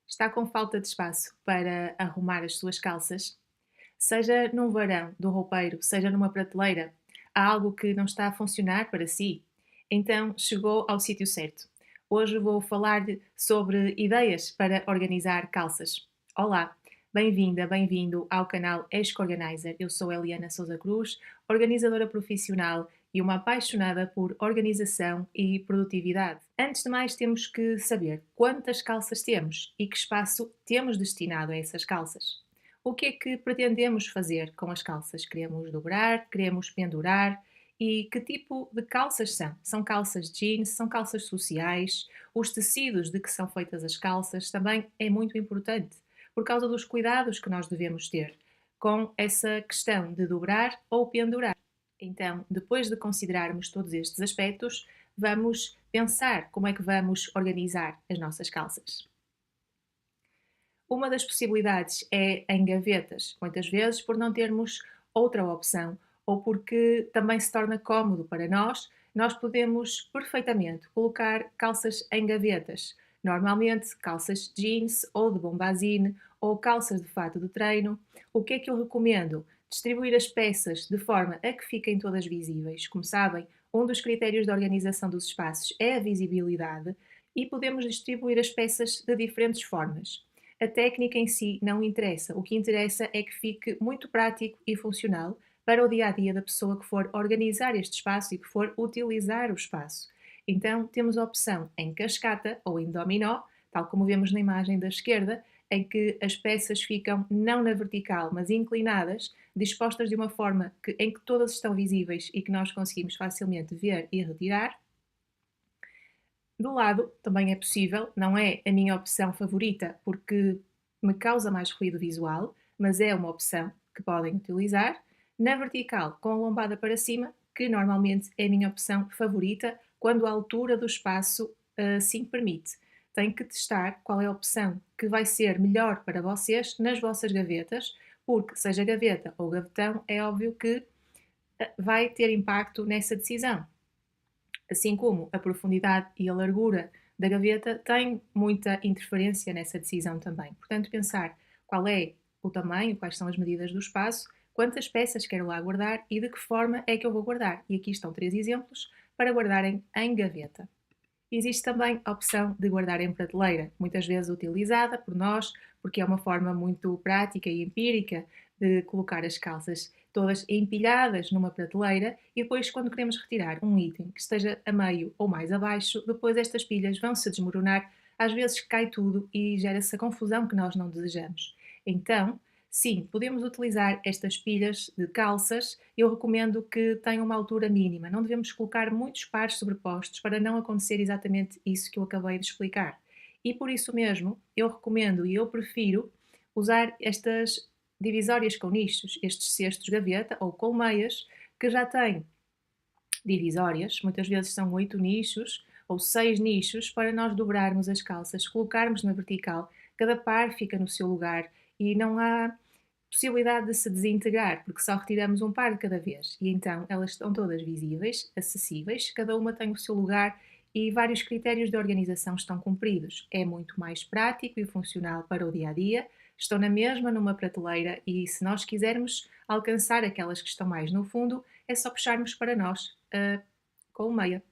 Está com falta de espaço para arrumar as suas calças? Seja num varão do roupeiro, seja numa prateleira, há algo que não está a funcionar para si? Então chegou ao sítio certo. Hoje vou falar-lhe sobre ideias para organizar calças. Olá, bem-vinda, bem-vindo ao canal Esco Organizer. Eu sou Eliana Souza Cruz, organizadora profissional e uma apaixonada por organização e produtividade. Antes de mais, temos que saber quantas calças temos e que espaço temos destinado a essas calças. O que é que pretendemos fazer com as calças? Queremos dobrar? Queremos pendurar? E que tipo de calças são? São calças jeans? São calças sociais? Os tecidos de que são feitas as calças também é muito importante, por causa dos cuidados que nós devemos ter com essa questão de dobrar ou pendurar. Então, depois de considerarmos todos estes aspectos, vamos pensar como é que vamos organizar as nossas calças. Uma das possibilidades é em gavetas, muitas vezes por não termos outra opção ou porque também se torna cómodo para nós, nós podemos perfeitamente colocar calças em gavetas. Normalmente calças jeans ou de bombazine ou calças de fato de treino. O que é que eu recomendo? Distribuir as peças de forma a que fiquem todas visíveis. Como sabem, um dos critérios da organização dos espaços é a visibilidade e podemos distribuir as peças de diferentes formas. A técnica em si não interessa. O que interessa é que fique muito prático e funcional para o dia a dia da pessoa que for organizar este espaço e que for utilizar o espaço. Então, temos a opção em cascata ou em dominó, tal como vemos na imagem da esquerda, em que as peças ficam não na vertical, mas inclinadas, dispostas de uma forma em que todas estão visíveis e que nós conseguimos facilmente ver e retirar. Do lado também é possível, não é a minha opção favorita porque me causa mais ruído visual, mas é uma opção que podem utilizar. Na vertical, com a lombada para cima, que normalmente é a minha opção favorita quando a altura do espaço assim permite. Tem que testar qual é a opção que vai ser melhor para vocês nas vossas gavetas, porque seja gaveta ou gavetão, é óbvio que vai ter impacto nessa decisão, assim como a profundidade e a largura da gaveta têm muita interferência nessa decisão também. Portanto, pensar qual é o tamanho, quais são as medidas do espaço, quantas peças quero lá guardar e de que forma é que eu vou guardar. E aqui estão 3 exemplos para guardarem em gaveta. Existe também a opção de guardar em prateleira, muitas vezes utilizada por nós, porque é uma forma muito prática e empírica de colocar as calças todas empilhadas numa prateleira e depois, quando queremos retirar um item que esteja a meio ou mais abaixo, depois estas pilhas vão se desmoronar, às vezes cai tudo e gera-se a confusão que nós não desejamos. Então, sim, podemos utilizar estas pilhas de calças. Eu recomendo que tenham uma altura mínima. Não devemos colocar muitos pares sobrepostos para não acontecer exatamente isso que eu acabei de explicar. E por isso mesmo, eu recomendo e eu prefiro usar estas divisórias com nichos, estes cestos gaveta ou colmeias, que já têm divisórias, muitas vezes são 8 nichos ou 6 nichos para nós dobrarmos as calças, colocarmos na vertical, cada par fica no seu lugar e não há possibilidade de se desintegrar, porque só retiramos um par de cada vez e então elas estão todas visíveis, acessíveis, cada uma tem o seu lugar e vários critérios de organização estão cumpridos. É muito mais prático e funcional para o dia a dia, estão na mesma numa prateleira e se nós quisermos alcançar aquelas que estão mais no fundo, é só puxarmos para nós a colmeia.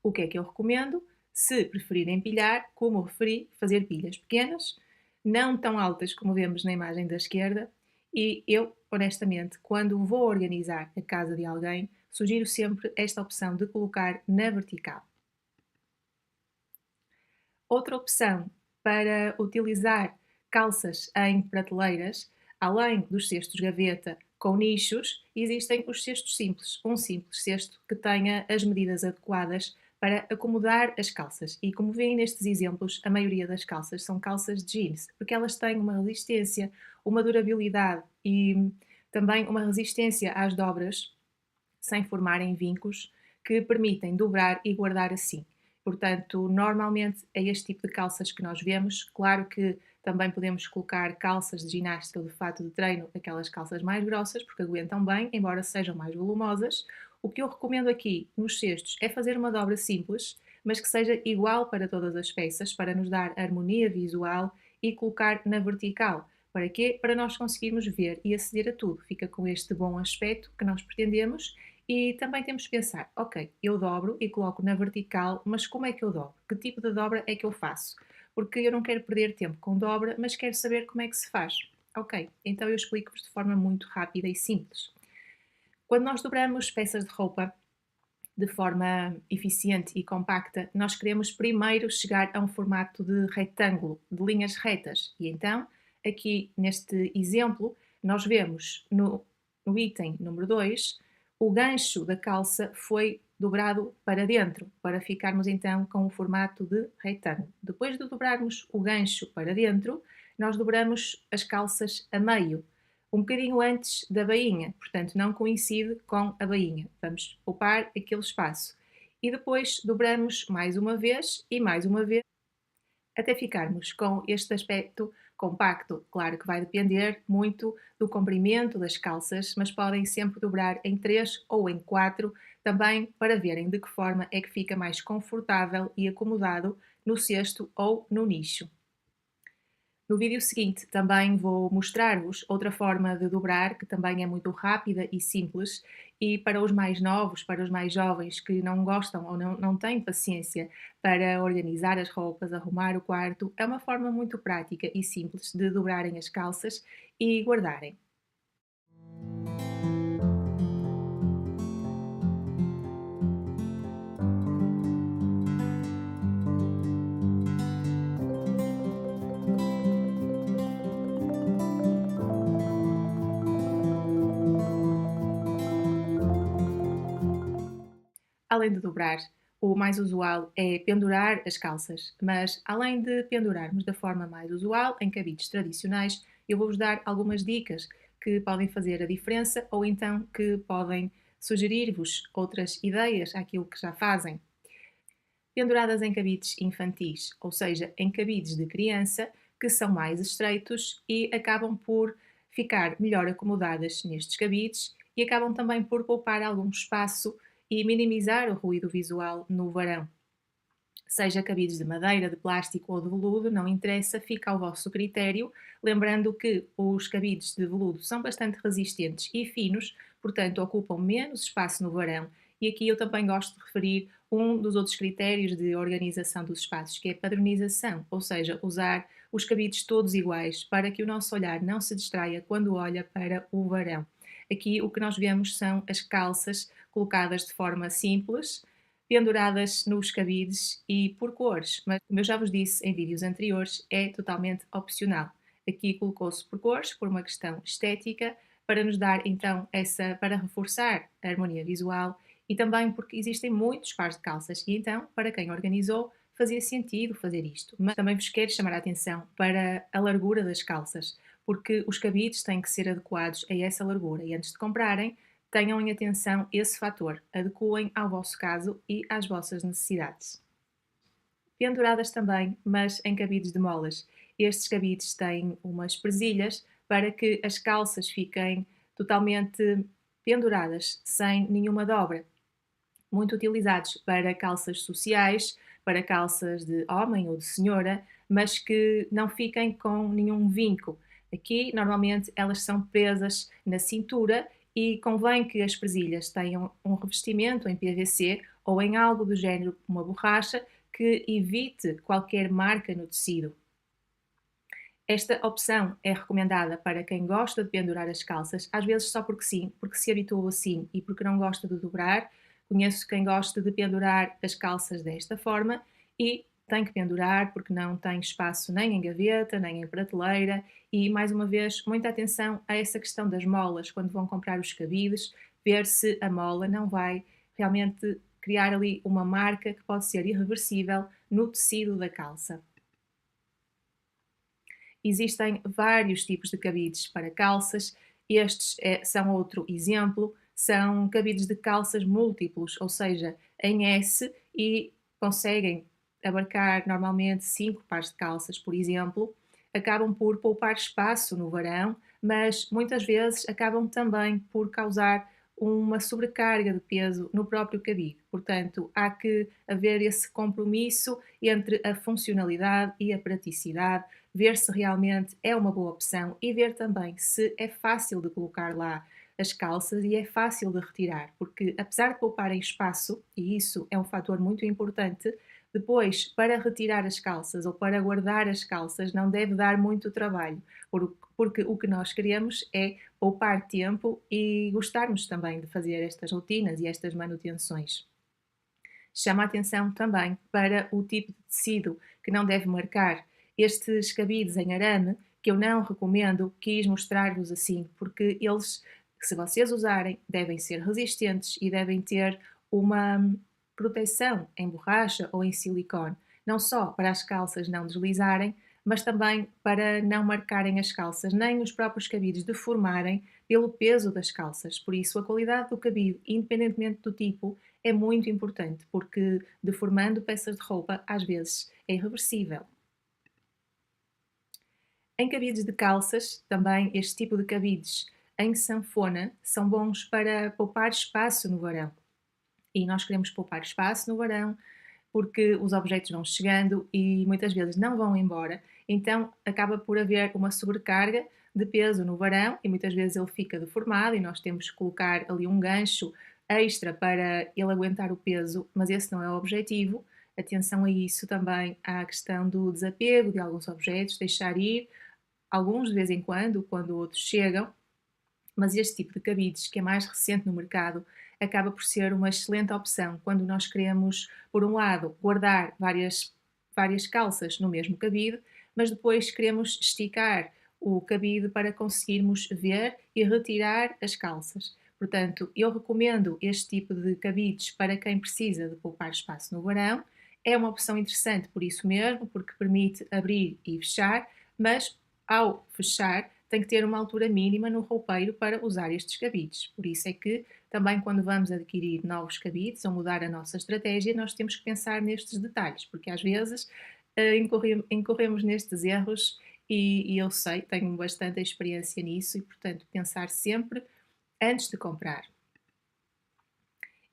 O que é que eu recomendo? Se preferirem pilhar, como eu referi, fazer pilhas pequenas, não tão altas como vemos na imagem da esquerda, e eu, honestamente, quando vou organizar a casa de alguém, sugiro sempre esta opção de colocar na vertical. Outra opção para utilizar calças em prateleiras, além dos cestos gaveta com nichos, existem os cestos simples. Um simples cesto que tenha as medidas adequadas para acomodar as calças. E como veem nestes exemplos, a maioria das calças são calças de jeans, porque elas têm uma resistência, uma durabilidade e também uma resistência às dobras, sem formarem vincos, que permitem dobrar e guardar assim. Portanto, normalmente é este tipo de calças que nós vemos. Claro que também podemos colocar calças de ginástica ou de fato de treino, aquelas calças mais grossas, porque aguentam bem, embora sejam mais volumosas. O que eu recomendo aqui nos cestos é fazer uma dobra simples, mas que seja igual para todas as peças, para nos dar harmonia visual e colocar na vertical. Para quê? Para nós conseguirmos ver e aceder a tudo. Fica com este bom aspecto que nós pretendemos e também temos que pensar, ok, eu dobro e coloco na vertical, mas como é que eu dobro? Que tipo de dobra é que eu faço? Porque eu não quero perder tempo com dobra, mas quero saber como é que se faz. Ok, então eu explico-vos de forma muito rápida e simples. Quando nós dobramos peças de roupa de forma eficiente e compacta, nós queremos primeiro chegar a um formato de retângulo, de linhas retas. E então, aqui neste exemplo, nós vemos no item número 2, o gancho da calça foi dobrado para dentro, para ficarmos então com o formato de retângulo. Depois de dobrarmos o gancho para dentro, nós dobramos as calças a meio, um bocadinho antes da bainha, portanto não coincide com a bainha. Vamos poupar aquele espaço. E depois dobramos mais uma vez e mais uma vez até ficarmos com este aspecto compacto. Claro que vai depender muito do comprimento das calças, mas podem sempre dobrar em 3 ou em 4 também para verem de que forma é que fica mais confortável e acomodado no cesto ou no nicho. No vídeo seguinte também vou mostrar-vos outra forma de dobrar que também é muito rápida e simples e para os mais novos, para os mais jovens que não gostam ou não têm paciência para organizar as roupas, arrumar o quarto, é uma forma muito prática e simples de dobrarem as calças e guardarem. Além de dobrar, o mais usual é pendurar as calças, mas além de pendurarmos da forma mais usual, em cabides tradicionais, eu vou-vos dar algumas dicas que podem fazer a diferença ou então que podem sugerir-vos outras ideias àquilo que já fazem. Penduradas em cabides infantis, ou seja, em cabides de criança, que são mais estreitos e acabam por ficar melhor acomodadas nestes cabides e acabam também por poupar algum espaço e minimizar o ruído visual no verão. Seja cabides de madeira, de plástico ou de veludo, não interessa, fica ao vosso critério, lembrando que os cabides de veludo são bastante resistentes e finos, portanto ocupam menos espaço no verão. E aqui eu também gosto de referir um dos outros critérios de organização dos espaços, que é a padronização, ou seja, usar os cabides todos iguais para que o nosso olhar não se distraia quando olha para o verão. Aqui o que nós vemos são as calças colocadas de forma simples, penduradas nos cabides e por cores, mas como eu já vos disse em vídeos anteriores, é totalmente opcional. Aqui colocou-se por cores, por uma questão estética, para nos dar então para reforçar a harmonia visual e também porque existem muitos pares de calças e então, para quem organizou, fazia sentido fazer isto. Mas também vos quero chamar a atenção para a largura das calças, porque os cabides têm que ser adequados a essa largura e antes de comprarem, tenham em atenção esse fator, adequem ao vosso caso e às vossas necessidades. Penduradas também, mas em cabides de molas. Estes cabides têm umas presilhas para que as calças fiquem totalmente penduradas, sem nenhuma dobra. Muito utilizados para calças sociais, para calças de homem ou de senhora, mas que não fiquem com nenhum vinco. Aqui, normalmente, elas são presas na cintura e convém que as presilhas tenham um revestimento em PVC ou em algo do género, uma borracha, que evite qualquer marca no tecido. Esta opção é recomendada para quem gosta de pendurar as calças, às vezes só porque sim, porque se habituou assim e porque não gosta de dobrar. Conheço quem gosta de pendurar as calças desta forma e tem que pendurar porque não tem espaço nem em gaveta, nem em prateleira e, mais uma vez, muita atenção a essa questão das molas quando vão comprar os cabides, ver se a mola não vai realmente criar ali uma marca que pode ser irreversível no tecido da calça. Existem vários tipos de cabides para calças, estes são outro exemplo, são cabides de calças múltiplos, ou seja, em S e conseguem abarcar normalmente 5 pares de calças, por exemplo, acabam por poupar espaço no verão, mas muitas vezes acabam também por causar uma sobrecarga de peso no próprio cabide. Portanto, há que haver esse compromisso entre a funcionalidade e a praticidade, ver se realmente é uma boa opção e ver também se é fácil de colocar lá as calças e é fácil de retirar, porque apesar de pouparem espaço, e isso é um fator muito importante, depois, para retirar as calças ou para guardar as calças, não deve dar muito trabalho, porque o que nós queremos é poupar tempo e gostarmos também de fazer estas rotinas e estas manutenções. Chama a atenção também para o tipo de tecido que não deve marcar. Estes cabides em arame, que eu não recomendo, quis mostrar-vos assim, porque eles, se vocês usarem, devem ser resistentes e devem ter uma proteção em borracha ou em silicone, não só para as calças não deslizarem, mas também para não marcarem as calças, nem os próprios cabides deformarem pelo peso das calças. Por isso, a qualidade do cabide, independentemente do tipo, é muito importante, porque deformando peças de roupa, às vezes é irreversível. Em cabides de calças, também este tipo de cabides em sanfona são bons para poupar espaço no varão. E nós queremos poupar espaço no varão porque os objetos vão chegando e muitas vezes não vão embora, então acaba por haver uma sobrecarga de peso no varão e muitas vezes ele fica deformado e nós temos que colocar ali um gancho extra para ele aguentar o peso, mas esse não é o objetivo. Atenção a isso também à questão do desapego de alguns objetos, deixar ir, alguns de vez em quando outros chegam, mas este tipo de cabides, que é mais recente no mercado, acaba por ser uma excelente opção quando nós queremos, por um lado, guardar várias calças no mesmo cabide, mas depois queremos esticar o cabide para conseguirmos ver e retirar as calças. Portanto, eu recomendo este tipo de cabides para quem precisa de poupar espaço no verão. É uma opção interessante por isso mesmo, porque permite abrir e fechar, mas ao fechar tem que ter uma altura mínima no roupeiro para usar estes cabides. Por isso é que também quando vamos adquirir novos cabides ou mudar a nossa estratégia, nós temos que pensar nestes detalhes, porque às vezes incorremos nestes erros e eu sei, tenho bastante experiência nisso e, portanto, pensar sempre antes de comprar.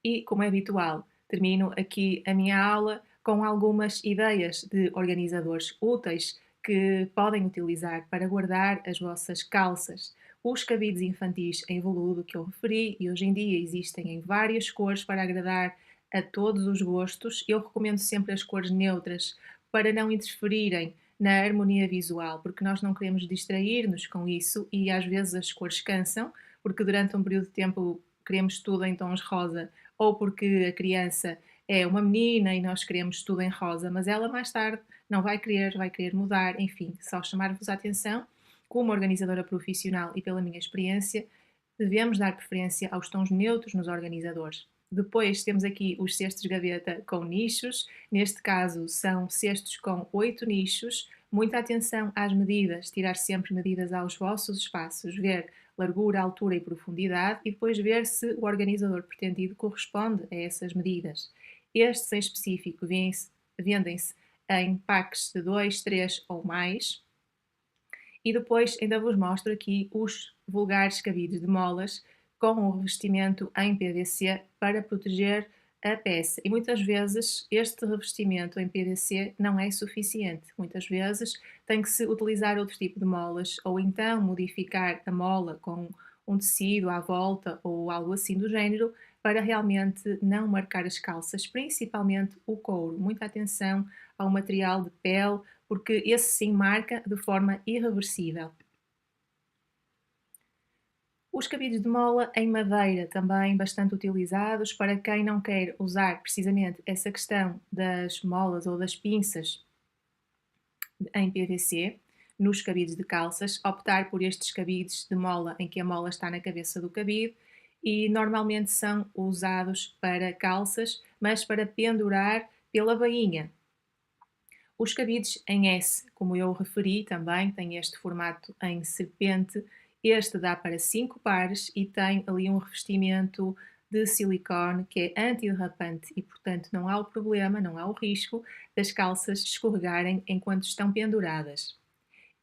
E, como é habitual, termino aqui a minha aula com algumas ideias de organizadores úteis que podem utilizar para guardar as vossas calças. Os cabides infantis em veludo que eu referi e hoje em dia existem em várias cores para agradar a todos os gostos. Eu recomendo sempre as cores neutras para não interferirem na harmonia visual, porque nós não queremos distrair-nos com isso e às vezes as cores cansam, porque durante um período de tempo queremos tudo em tons rosa ou porque a criança é uma menina e nós queremos tudo em rosa, mas ela mais tarde não vai querer mudar, enfim, só chamar-vos a atenção, como organizadora profissional e pela minha experiência, devemos dar preferência aos tons neutros nos organizadores. Depois temos aqui os cestos de gaveta com nichos, neste caso são cestos com 8 nichos, muita atenção às medidas, tirar sempre medidas aos vossos espaços, ver largura, altura e profundidade e depois ver se o organizador pretendido corresponde a essas medidas. Estes em específico vendem-se em packs de 2, 3 ou mais. E depois ainda vos mostro aqui os vulgares cabides de molas com o revestimento em PVC para proteger a peça. E muitas vezes este revestimento em PVC não é suficiente. Muitas vezes tem que se utilizar outro tipo de molas ou então modificar a mola com um tecido à volta ou algo assim do género para realmente não marcar as calças, principalmente o couro. Muita atenção ao material de pele, porque esse sim marca de forma irreversível. Os cabides de mola em madeira, também bastante utilizados para quem não quer usar precisamente essa questão das molas ou das pinças em PVC, nos cabides de calças, optar por estes cabides de mola em que a mola está na cabeça do cabide e normalmente são usados para calças, mas para pendurar pela bainha. Os cabides em S, como eu referi, também têm este formato em serpente. Este dá para 5 pares e tem ali um revestimento de silicone que é antiderrapante e, portanto, não há o problema, não há o risco das calças escorregarem enquanto estão penduradas.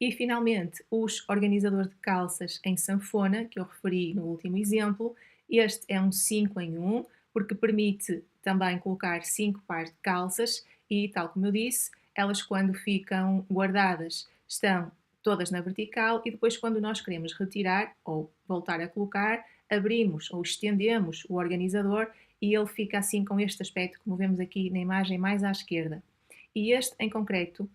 E, finalmente, os organizadores de calças em sanfona, que eu referi no último exemplo, Este é um 5 em 1, porque permite também colocar 5 pares de calças e, tal como eu disse, elas quando ficam guardadas estão todas na vertical e depois quando nós queremos retirar ou voltar a colocar, abrimos ou estendemos o organizador e ele fica assim com este aspecto, como vemos aqui na imagem mais à esquerda. E este em concreto,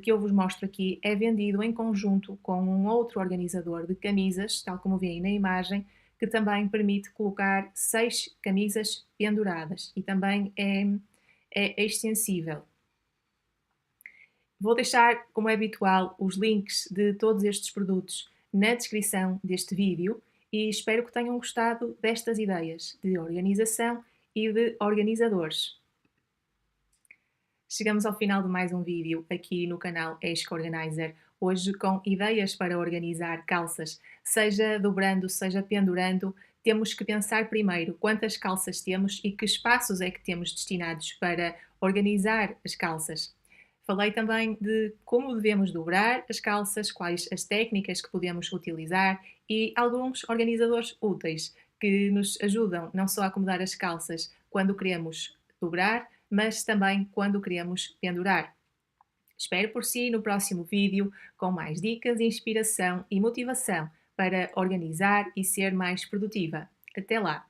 que eu vos mostro aqui, é vendido em conjunto com um outro organizador de camisas, tal como vêem na imagem, que também permite colocar 6 camisas penduradas e também é extensível. Vou deixar, como é habitual, os links de todos estes produtos na descrição deste vídeo e espero que tenham gostado destas ideias de organização e de organizadores. Chegamos ao final de mais um vídeo aqui no canal Esco Organizer, hoje com ideias para organizar calças, seja dobrando, seja pendurando. Temos que pensar primeiro quantas calças temos e que espaços é que temos destinados para organizar as calças. Falei também de como devemos dobrar as calças, quais as técnicas que podemos utilizar e alguns organizadores úteis que nos ajudam não só a acomodar as calças quando queremos dobrar, mas também quando queremos pendurar. Espero por si no próximo vídeo com mais dicas, inspiração e motivação para organizar e ser mais produtiva. Até lá!